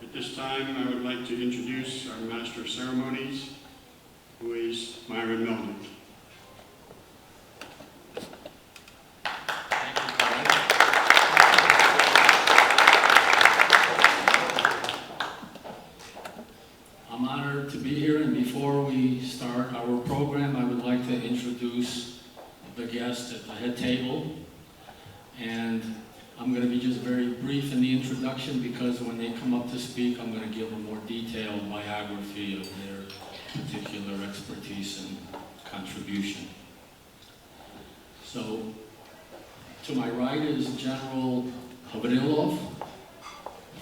At this time, I would like to introduce our Master of Ceremonies, who is Myron Melnyk. I'm honored to be here, and before we start our program, I would like to introduce the guest at the head table. And I'm going to be just very brief in the introduction because when they come up to speak, I'm going to give a more detailed biography of their particular expertise and contribution. So, to my right is General Havrylov,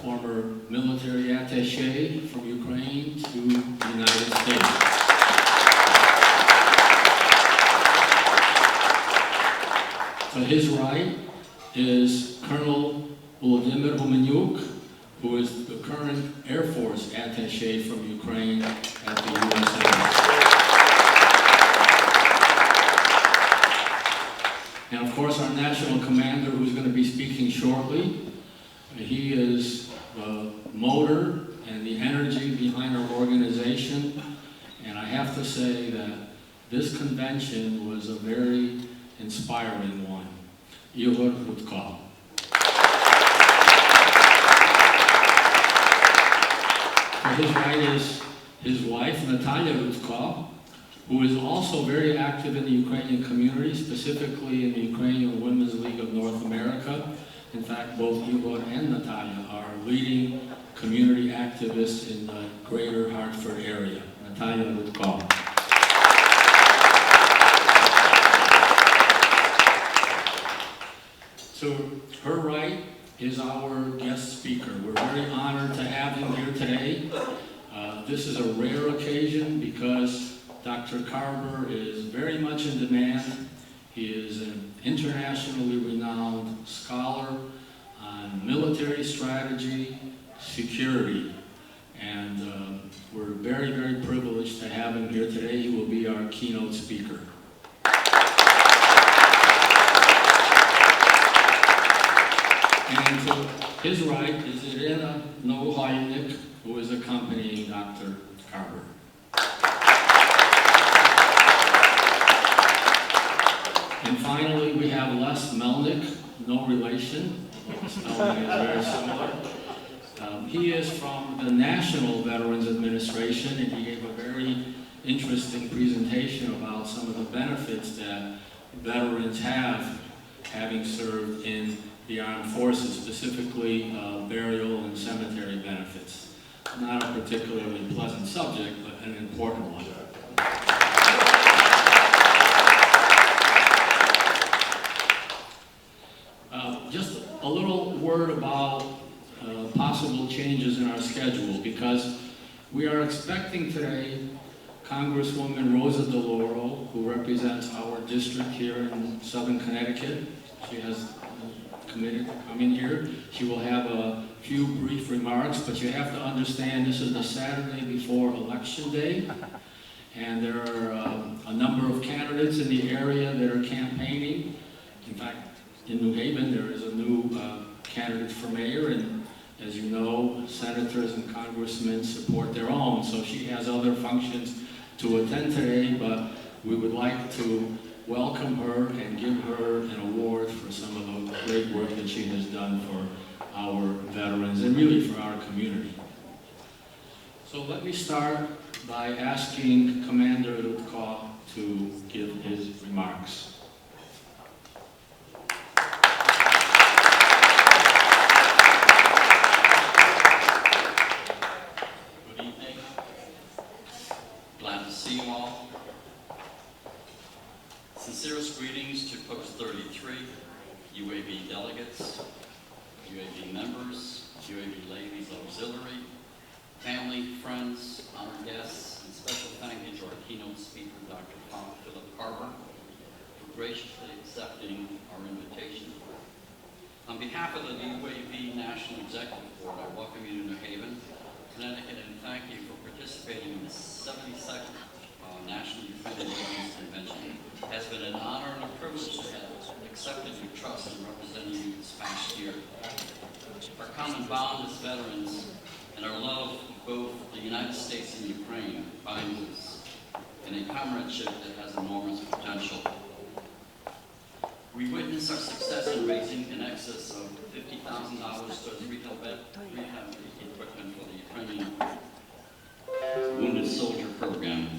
former military attaché from Ukraine to the United States. To his right is Colonel Volodymyr Humeniuk, who is the current Air Force attaché from Ukraine at the UCCA. And of course our national commander, who's going to be speaking shortly. He is the motor and the energy behind our organization, and I have to say that this convention was a very inspiring one. Igor Rudko. To his right is his wife, Natalia Rudko, who is also very active in the Ukrainian community, specifically in the Ukrainian Women's League of North America. In fact, both Igor and Natalia are leading community activists in the greater Hartford area. Natalia Rudko. To her right is our guest speaker. We're very honored to have him here today. This is a rare occasion because Dr. Carver is very much in demand. He is an internationally renowned scholar on military strategy, security, and we're very, very privileged to have him here today. He will be our keynote speaker. And to his right is Irina Novohaynik, who is accompanying Dr. Carver. And finally, we have Les Melnyk, no relation, although the spelling is very similar. He is from the National Veterans Administration, and he gave a very interesting presentation about some of the benefits that veterans have having served in the armed forces, specifically burial and cemetery benefits. Not a particularly pleasant subject, but an important one. Just a little word about possible changes in our schedule, because we are expecting today Congresswoman Rosa DeLauro, who represents our district here in Southern Connecticut. She has committed to coming here. She will have a few brief remarks, but you have to understand this is the Saturday before Election Day, and there are a number of candidates in the area that are campaigning. In fact, in New Haven, there is a new candidate for mayor, and as you know, senators and congressmen support their own, so she has other functions to attend today, but we would like to welcome her and give her an award for some of the great work that she has done for our veterans and really for our community. So let me start by asking Commander Rudko to give his remarks. Good evening. Glad to see you all. Sincerest greetings to Post 33, UAV delegates, UAV members, UAV Ladies Auxiliary, family, friends, honored guests, and special thank you to our keynote speaker, Dr. Philip Carver, for graciously accepting our invitation. On behalf of the UAV National Executive Board, I welcome you to New Haven, Connecticut, and thank you for participating in the 72nd National Ukrainian Veterans Convention. It has been an honor and a privilege to have accepted your trust in representing you this past year. Our common bond as veterans and our love of both the United States and Ukraine binds us in a comradeship that has enormous potential. We witnessed our success in raising in excess of $50,000 towards rehab equipment for the Ukrainian Wounded Soldier Program.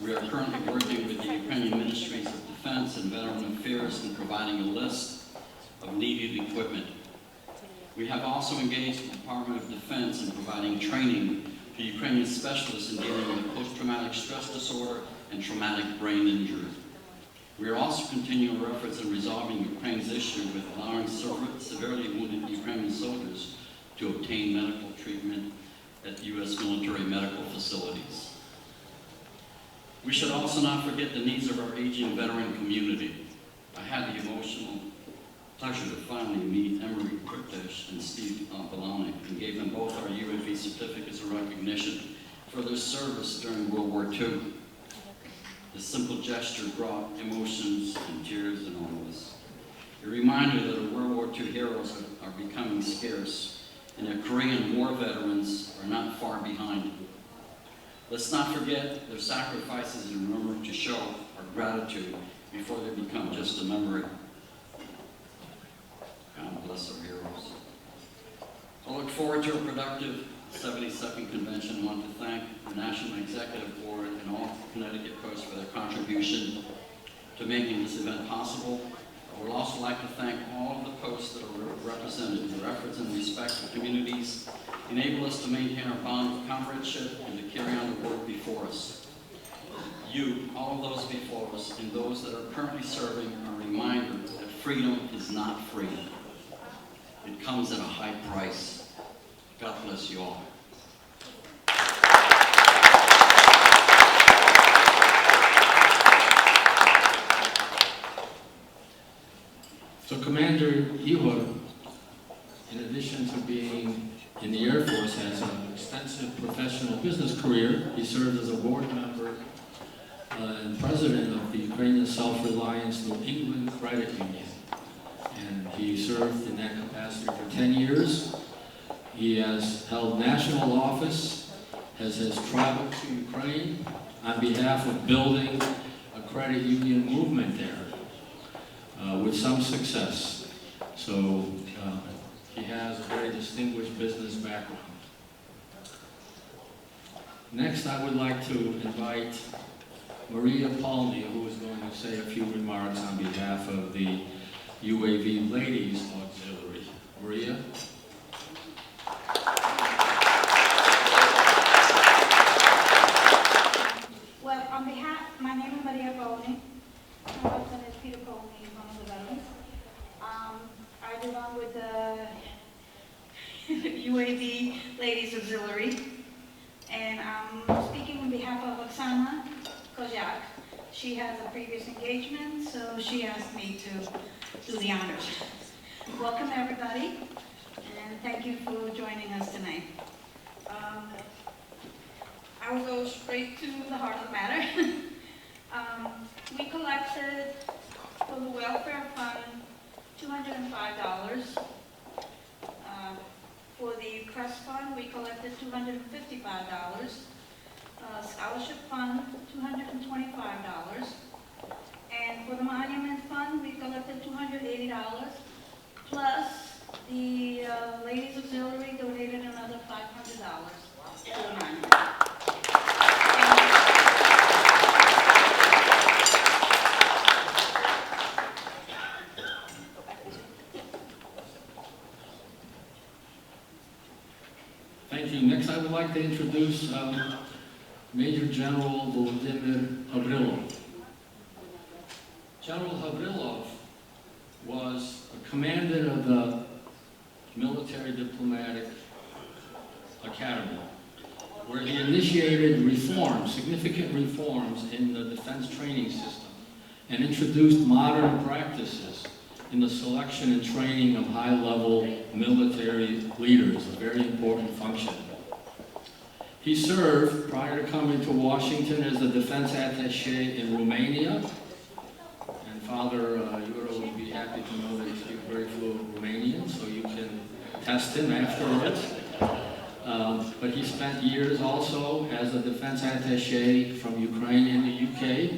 We are currently working with the Ukrainian Ministries of Defense and Veteran Affairs in providing a list of needed equipment. We have also engaged the Department of Defense in providing training to Ukrainian specialists in dealing with post-traumatic stress disorder and traumatic brain injury. We are also continuing our efforts in resolving Ukraine's issue with allowing severely wounded Ukrainian soldiers to obtain medical treatment at U.S. military medical facilities. We should also not forget the needs of our aging veteran community. I had the emotional pleasure to finally meet Emery Kurtesh and Steve Volodymyr and gave them both our UAV certificates of recognition for their service during World War II. The simple gesture brought emotions and tears in all of us. A reminder that our World War II heroes are becoming scarce, and that Korean War veterans are not far behind. Let's not forget their sacrifices and remember to show our gratitude before they become just a memory. God bless our heroes. I look forward to a productive 72nd convention. I want to thank the National Executive Board and all Connecticut posts for their contribution to making this event possible. I would also like to thank all of the posts that are represented. Their efforts in respective communities enable us to maintain our bond of comradeship and to carry on the work before us. You, all of those before us, and those that are currently serving, are a reminder that freedom is not free. It comes at a high price. God bless you all. So Commander Igor, in addition to being in the Air Force, has an extensive professional business career. He served as a board member and president of the Ukrainian Self-Reliance New England Credit Union. And he served in that capacity for 10 years. He has held national office, has traveled to Ukraine on behalf of building a credit union movement there with some success. So he has a very distinguished business background. Next, I would like to invite Maria Palmy, who is going to say a few remarks on behalf of the UAV Ladies Auxiliary. Maria? Well, on behalf, my name is Maria Palmy. My husband is Peter Palmy, he's one of the veterans. I belong with the UAV Ladies Auxiliary. And I'm speaking on behalf of Oksana Kozyak. She has a previous engagement, so she asked me to do the honors. Welcome, everybody, and thank you for joining us tonight. I will go straight to the heart of the matter. We collected for the welfare fund $205. For the crest fund, we collected $255. Scholarship fund, $225. And for the monument fund, we collected $280. Plus, the Ladies Auxiliary donated another $500 to the monument. Thank you. Next, I would like to introduce Major General Volodymyr Havrylov. General Havrylov was a commander of the Military Diplomatic Academy, where he initiated reforms, significant reforms in the defense training system, and introduced modern practices in the selection and training of high-level military leaders, a very important function. He served, prior to coming to Washington, as the defense attaché in Romania. And Father Euro would be happy to know that he speaks very fluent Romanian, so you can test him afterwards. But but he spent years also as a defense attaché from Ukraine in the UK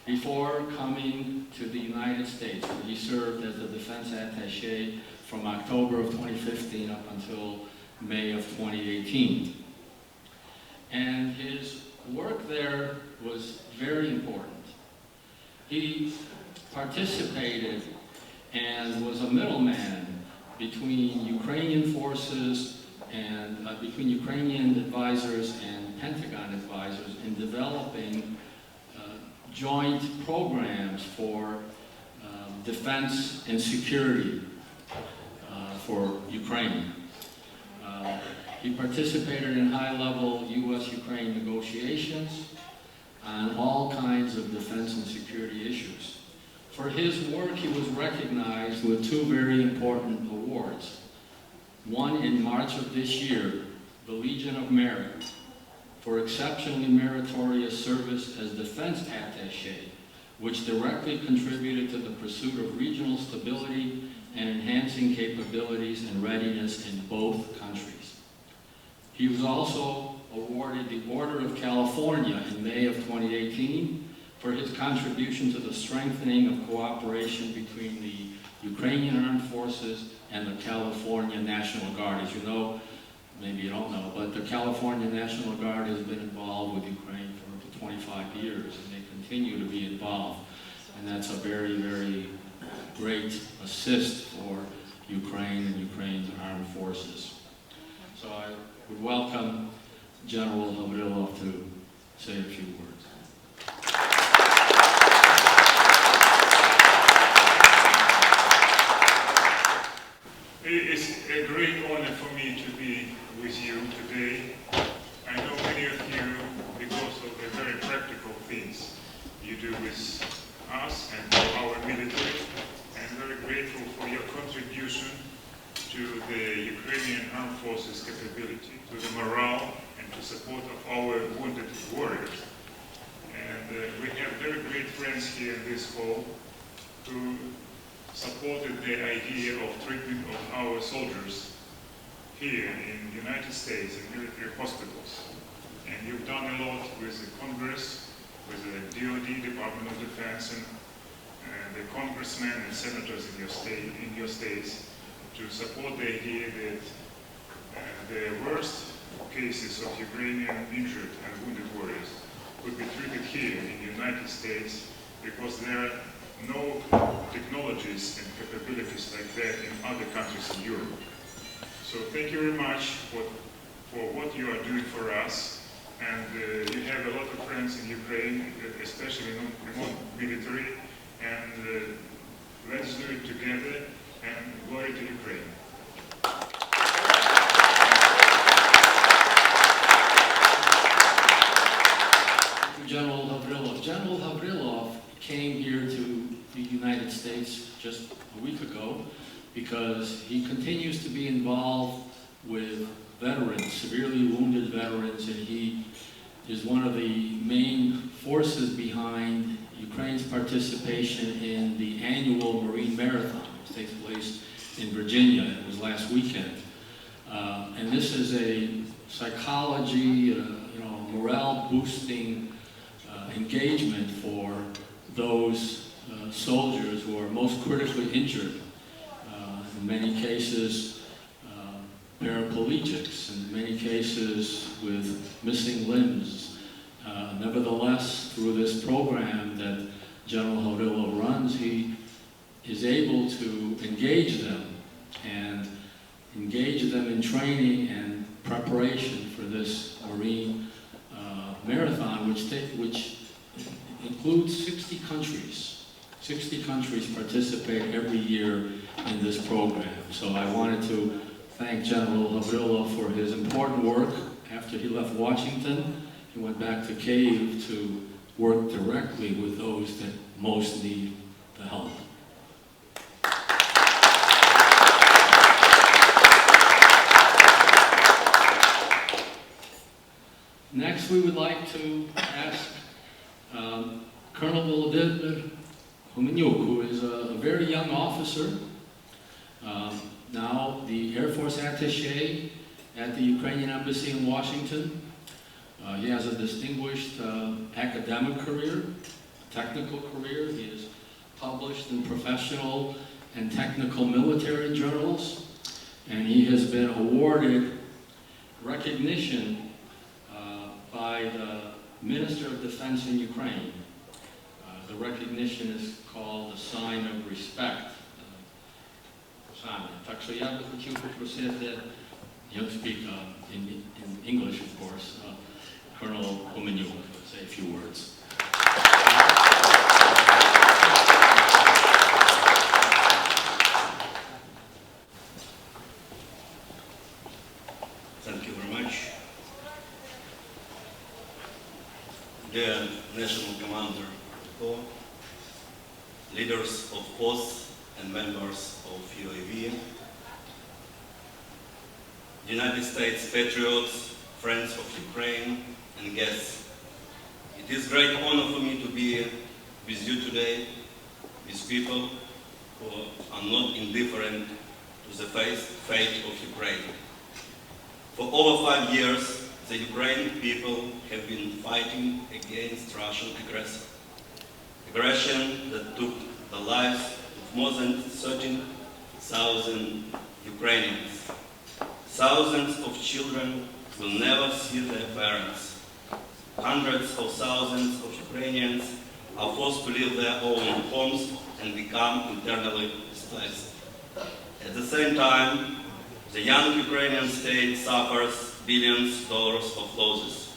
before coming to the United States, where he served as a defense attaché from October of 2015 up until May of 2018. And his work there was very important. He participated and was a middleman between Ukrainian forces and between Ukrainian advisors and Pentagon advisors in developing joint programs for defense and security for Ukraine. He participated in high-level U.S.-Ukraine negotiations on all kinds of defense and security issues. For his work, he was recognized with two very important awards. One in March of this year, the Legion of Merit, for exceptionally meritorious service as defense attaché, which directly contributed to the pursuit of regional stability and enhancing capabilities and readiness in both countries. He was also awarded the Order of California in May of 2018 for his contribution to the strengthening of cooperation between the Ukrainian Armed Forces and the California National Guard. As you know, maybe you don't know, but the California National Guard has been involved with Ukraine for up to 25 years, and they continue to be involved. And that's a very, very great assist for Ukraine and Ukraine's armed forces. So I would welcome General Havrylov to say a few words. It is a great honor for me to be with you today. I know many of you because of the very practical things you do with us and for our military. I'm very grateful for your contribution to the Ukrainian Armed Forces capability, to the morale and to support of our wounded warriors. And we have very great friends here in this hall who supported the idea of treatment of our soldiers here in the United States in military hospitals. And you've done a lot with the Congress, with the DoD, Department of Defense, and the congressmen and senators in your states to support the idea that the worst cases of Ukrainian injured and wounded warriors could be treated here in the United States because there are no technologies and capabilities like that in other countries in Europe. So thank you very much for what you are doing for us. And you have a lot of friends in Ukraine, especially non-military, and let's do it together, and glory to Ukraine. General Havrylov. General Havrylov came here to the United States just a week ago because he continues to be involved with veterans, severely wounded veterans, and he is one of the main forces behind Ukraine's participation in the annual Marine Marathon, which takes place in Virginia. It was last weekend. And this is a psychology, morale-boosting engagement for those soldiers who are most critically injured. In many cases, paraplegics, in many cases with missing limbs. Nevertheless, through this program that General Havrylov runs, he is able to engage them and engage them in training and preparation for this Marine Marathon, which includes 60 countries. 60 countries participate every year in this program. So I wanted to thank General Havrylov for his important work. After he left Washington, he went back to Kyiv to work directly with those that most need the help. Next, we would like to ask Colonel Volodymyr Humeniuk, who is a very young officer, now the Air Force Attaché at the Ukrainian Embassy in Washington. He has a distinguished academic career, technical career. He has published in professional and technical military journals, and he has been awarded recognition by the Minister of Defense in Ukraine. The recognition is called the Sign of Respect. Так що я би хотів попросити, he'll speak in English, of course, Colonel Humeniuk to say a few words. Thank you very much. Dear National Commander of the Corps, leaders of posts and members of UAV, United States patriots, friends of Ukraine, and guests. It is a great honor for me to be with you today, with people who are not indifferent to the fate of Ukraine. For over 5 years, the Ukrainian people have been fighting against Russian aggression that took the lives of more than 13,000 Ukrainians. Thousands of children will never see their parents. Hundreds of thousands of Ukrainians are forced to leave their own homes and become internally displaced. At the same time, the young Ukrainian state suffers billions of dollars of losses.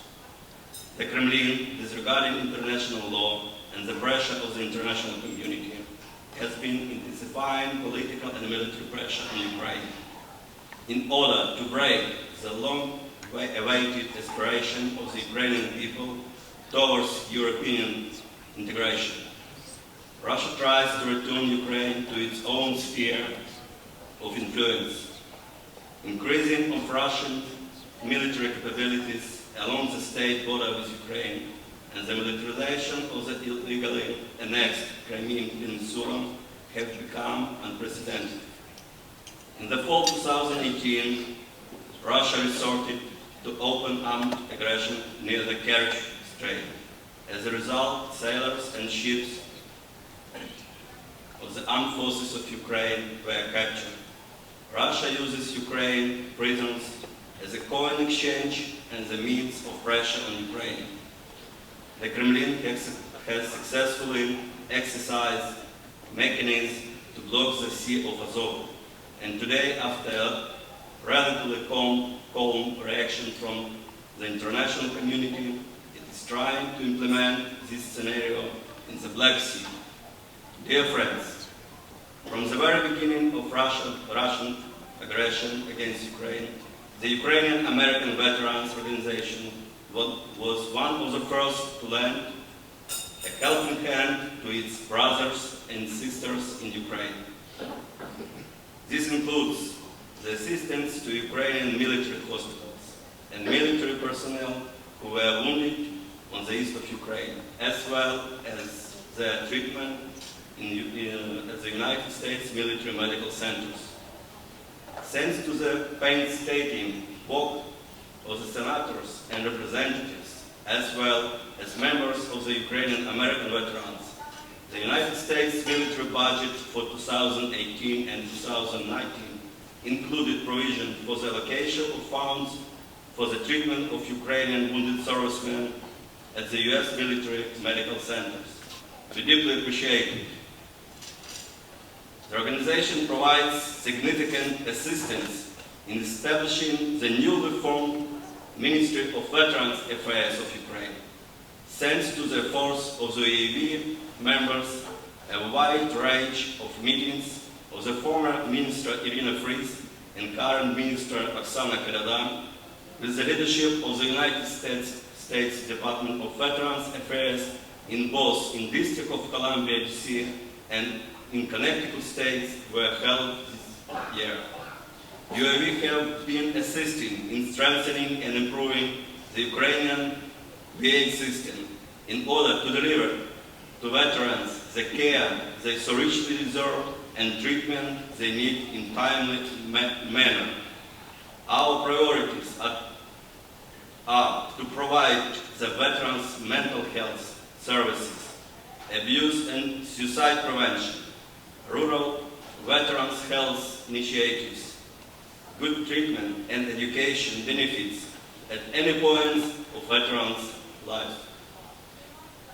The Kremlin, disregarding international law and the pressure of the international community, has been intensifying political and military pressure on Ukraine in order to break the long-awaited aspiration of the Ukrainian people towards European integration. Russia tries to return Ukraine to its own sphere of influence, increasing of Russian military capabilities along the state border with Ukraine, and the militarization of the illegally annexed Crimean Peninsula have become unprecedented. In the fall of 2018, Russia resorted to open armed aggression near the Kerch Strait. As a result, sailors and ships of the armed forces of Ukraine were captured. Russia uses Ukraine prisoners as a coin exchange and the means of pressure on Ukraine. The Kremlin has successfully exercised mechanisms to block the Sea of Azov. And today, after a relatively calm reaction from the international community, it is trying to implement this scenario in the Black Sea. Dear friends, from the very beginning of Russian aggression against Ukraine, the Ukrainian American Veterans organization was one of the first to lend a helping hand to its brothers and sisters in Ukraine. This includes the assistance to Ukrainian military hospitals and military personnel who were wounded on the east of Ukraine, as well as their treatment at the United States military medical centers. Thanks to the painstaking work of the senators and representatives, as well as members of the Ukrainian American Veterans, the United States military budget for 2018 and 2019 included provision for the allocation of funds for the treatment of Ukrainian wounded servicemen at the U.S. military medical centers. We deeply appreciate it. The organization provides significant assistance in establishing the newly formed Ministry of Veterans Affairs of Ukraine. Thanks to the efforts of the UAV members, a wide range of meetings of the former Minister Irina Fries and current Minister Oksana Kolyada, with the leadership of the United States Department of Veterans Affairs in both in District of Columbia, DC, and in Connecticut states were held this year. UAV have been assisting in strengthening and improving the Ukrainian VA system in order to deliver to veterans the care they so richly deserve and treatment they need in timely manner. Our priorities are to provide the veterans mental health services, abuse and suicide prevention, rural veterans health initiatives, good treatment and education benefits at any point of veterans' life.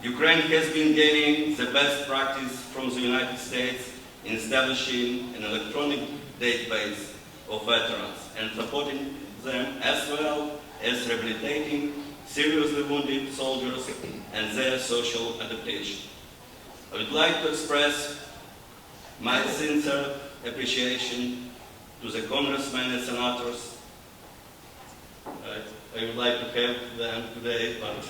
Ukraine has been gaining the best practice from the United States in establishing an electronic database of veterans and supporting them, as well as rehabilitating seriously wounded soldiers and their social adaptation. I would like to express my sincere appreciation to the congressmen and senators. I would like to have them today, but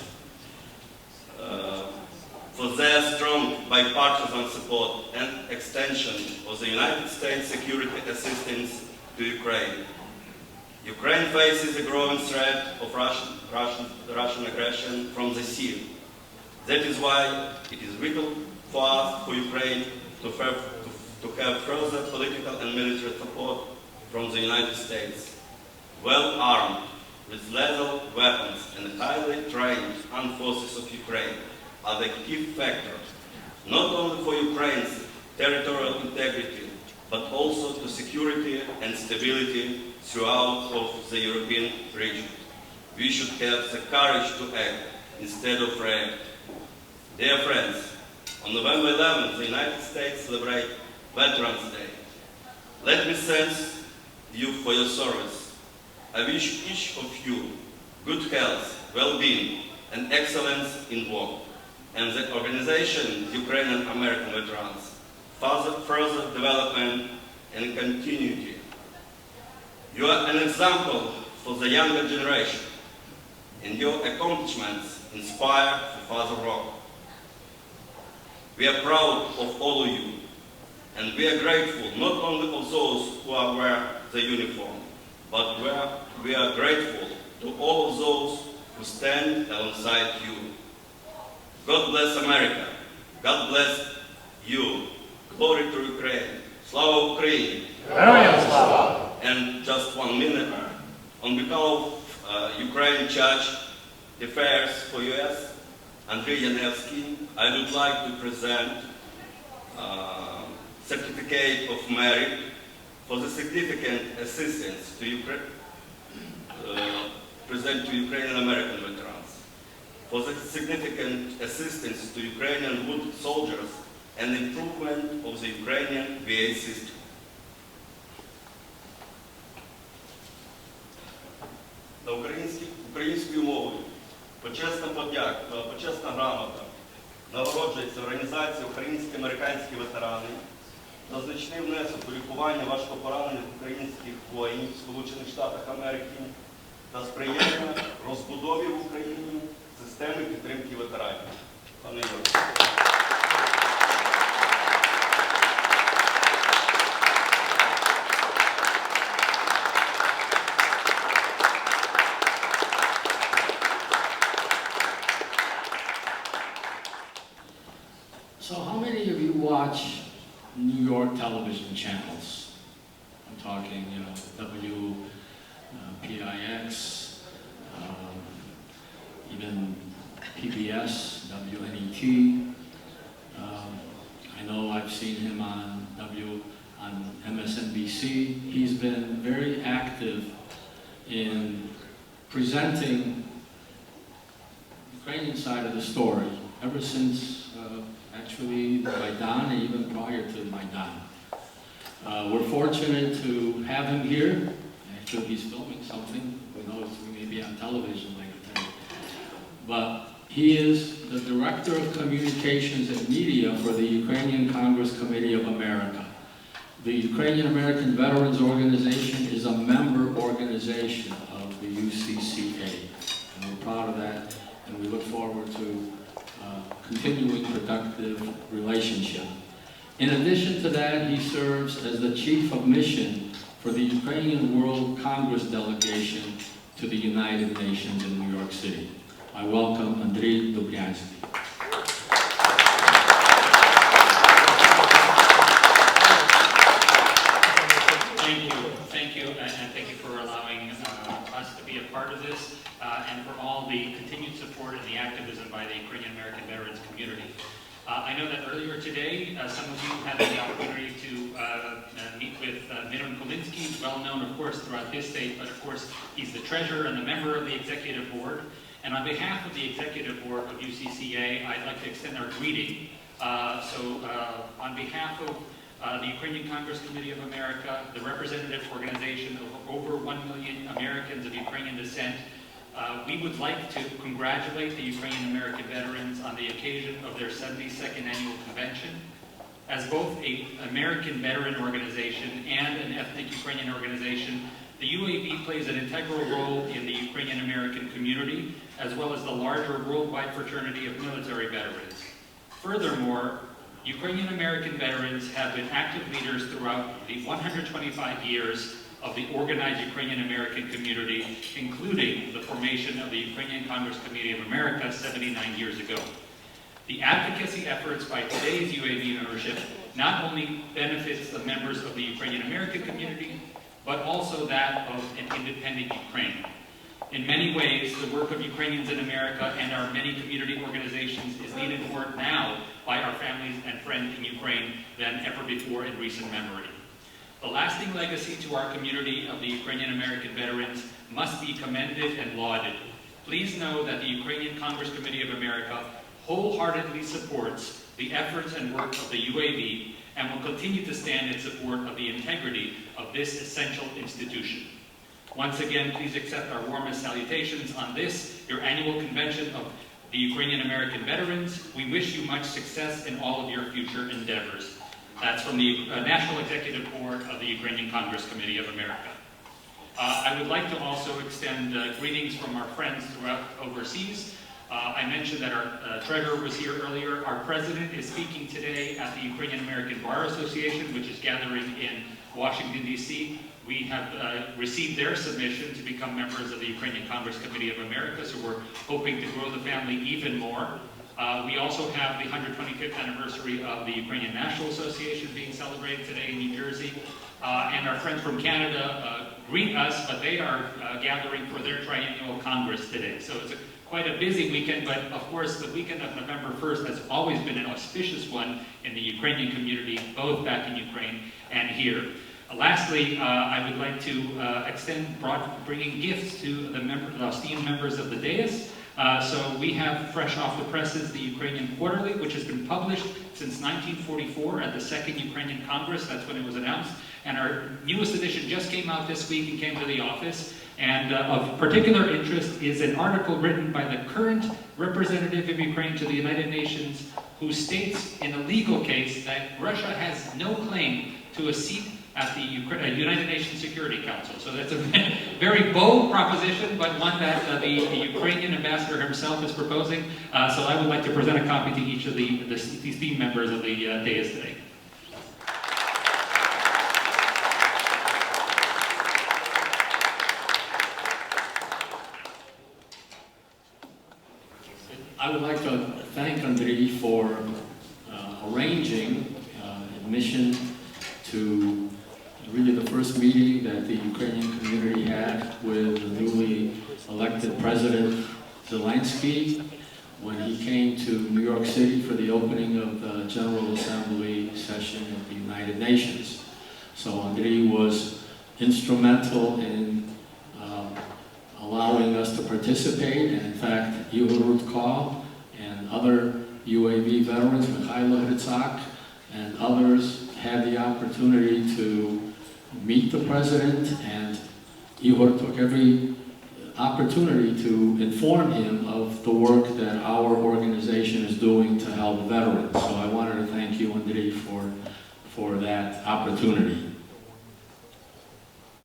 for their strong bipartisan support and extension of the United States security assistance to Ukraine. Ukraine faces a growing threat of Russian aggression from the sea. That is why it is vital for Ukraine to have further political and military support from the United States. Well armed with lethal weapons and highly trained armed forces of Ukraine are the key factors, not only for Ukraine's territorial integrity, but also to security and stability throughout of the European region. We should have the courage to act instead of react. Dear friends, on November 11th, the United States celebrates Veterans Day. Let me thank you for your service. I wish each of you good health, well-being, and excellence in work, and the organization Ukrainian American Veterans, further development and continuity. You are an example for the younger generation, and your accomplishments inspire further work. We are proud of all of you, and we are grateful not only of those who wear the uniform, but we are grateful to all of those who stand alongside you. God bless America. God bless you. Glory to Ukraine. Slava Ukraini. And just 1 minute. On behalf of Ukrainian Church Affairs for US, Andrij Dobriansky, I would like to present certificate of merit for the significant assistance to Ukrainian American Veterans, for the significant assistance to Ukrainian wounded soldiers and improvement of the Ukrainian VA system. На українською мовою почесна грамота нагороджується організація Українські американські ветерани за значний внесок у лікування важкопоранених українських воїнів в Сполучених Штатах Америки та сприяння розбудові в Україні системи підтримки ветеранів. Пане Юрію. So how many of you watch New York television channels? I'm talking, WPIX, even PBS, WNET. I know I've seen him on MSNBC. He's been very active in presenting the Ukrainian side of the story ever since actually Maidan, and even prior to Maidan. We're fortunate to have him here. Actually, he's filming something. Who knows, we may be on television later today. But he is the Director of Communications and Media for the Ukrainian Congress Committee of America. The Ukrainian American Veterans Organization is a member organization of the UCCA. And we're proud of that, and we look forward to continuing productive relationship. In addition to that, he serves as the Chief of Mission for the Ukrainian World Congress Delegation to the United Nations in New York City. I welcome Andrij Dobriansky. Thank you, and thank you for allowing a part of this, and for all the continued support and the activism by the Ukrainian American Veterans community. I know that earlier today, some of you had the opportunity to meet with Myron Melnyk. He's well known, of course, throughout his state, but of course, he's the treasurer and the member of the executive board. And on behalf of the executive board of UCCA, I'd like to extend our greeting. On behalf of the Ukrainian Congress Committee of America, the representative organization of over 1 million Americans of Ukrainian descent, we would like to congratulate the Ukrainian American Veterans on the occasion of their 72nd annual convention. As both an American veteran organization and an ethnic Ukrainian organization, the UAV plays an integral role in the Ukrainian American community, as well as the larger worldwide fraternity of military veterans. Furthermore, Ukrainian American veterans have been active leaders throughout the 125 years of the organized Ukrainian American community, including the formation of the Ukrainian Congress Committee of America 79 years ago. The advocacy efforts by today's UAV membership not only benefits the members of the Ukrainian American community, but also that of an independent Ukraine. In many ways, the work of Ukrainians in America and our many community organizations is needed more now by our families and friends in Ukraine than ever before in recent memory. The lasting legacy to our community of the Ukrainian American veterans must be commended and lauded. Please know that the Ukrainian Congress Committee of America wholeheartedly supports the efforts and work of the UAV and will continue to stand in support of the integrity of this essential institution. Once again, please accept our warmest salutations on this, your annual convention of the Ukrainian American Veterans. We wish you much success in all of your future endeavors. That's from the National Executive Board of the Ukrainian Congress Committee of America. I would like to also extend greetings from our friends throughout overseas. I mentioned that our treasurer was here earlier. Our president is speaking today at the Ukrainian American Bar Association, which is gathering in Washington, D.C. We have received their submission to become members of the Ukrainian Congress Committee of America, so we're hoping to grow the family even more. We also have the 125th anniversary of the Ukrainian National Association being celebrated today in New Jersey. And our friends from Canada greet us, but they are gathering for their triennial Congress today. So it's quite a busy weekend, but of course the weekend of November 1st has always been an auspicious one in the Ukrainian community, both back in Ukraine and here. Lastly, I would like to extend bringing gifts to the esteemed members of the dais. So we have fresh off the presses the Ukrainian Quarterly, which has been published since 1944 at the Second Ukrainian Congress. That's when it was announced. And our newest edition just came out this week and came to the office. And of particular interest is an article written by the current representative of Ukraine to the United Nations, who states in a legal case that Russia has no claim to a seat at the United Nations Security Council. So that's a very bold proposition, but one that the Ukrainian ambassador himself is proposing. So I would like to present a copy to each of the esteemed members of the dais today. I would like to thank Andrij for arranging admission to really the first meeting that the Ukrainian community had with the newly elected President Zelensky when he came to New York City for the opening of the General Assembly session of the United Nations. So Andrij was instrumental in allowing us to participate, and in fact, Ihor and other UAV veterans, Mikhailo Hrytsak, and others had the opportunity to meet the president, and Ihor took every opportunity to inform him of the work that our organization is doing to help veterans. So I wanted to thank you, Andrij, for that opportunity.